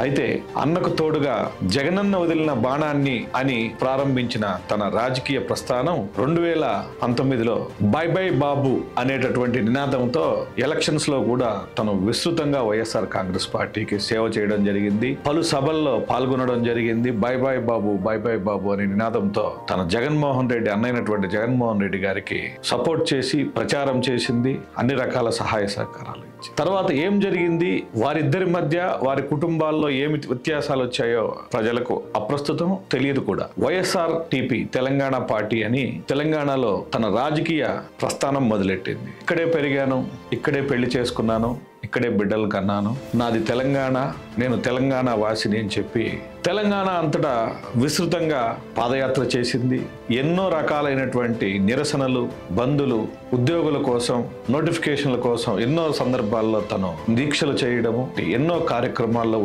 అయితే అన్నకు తోడుగా జగనన్న వదిలిన బాణాన్ని అని ప్రారంభించిన తన రాజకీయ ప్రస్థానం 2019లో బై బై బాబు అనేటటువంటి నినాదంతో ఎలక్షన్స్ లో కూడా తను విస్తృతంగా వైఎస్ఆర్ కాంగ్రెస్ పార్టీకి సేవ చేయడం జరిగింది. పలు సభల్లో పాల్గొనడం జరిగింది. By by Babu, by by బాబు అనే నినాదంతో తన జగన్మోహన్ రెడ్డి అన్నైనటువంటి జగన్మోహన్ రెడ్డి గారికి సపోర్ట్ చేసి ప్రచారం చేసింది. అన్ని రకాల సహాయ సహకారాలు ఇచ్చి తర్వాత ఏం జరిగింది, వారిద్దరి మధ్య వారి కుటుంబాల్లో ఏమి వ్యత్యాసాలు వచ్చాయో ప్రజలకు అప్రస్తుతం తెలియదు కూడా. వైఎస్ఆర్ టీపీ తెలంగాణ పార్టీ అని తెలంగాణలో తన రాజకీయ ప్రస్థానం మొదలెట్టింది. ఇక్కడే పెరిగాను, ఇక్కడే పెళ్లి చేసుకున్నాను, ఇక్కడే బిడ్డలు కన్నాను, నాది తెలంగాణ, నేను తెలంగాణ వాసిని అని చెప్పి తెలంగాణ అంతటా విస్తృతంగా పాదయాత్ర చేసింది. ఎన్నో రకాలైనటువంటి నిరసనలు, బంధులు, ఉద్యోగుల కోసం, నోటిఫికేషన్ల కోసం ఎన్నో సందర్భాల్లో తను దీక్షలు చేయడము, ఎన్నో కార్యక్రమాల్లో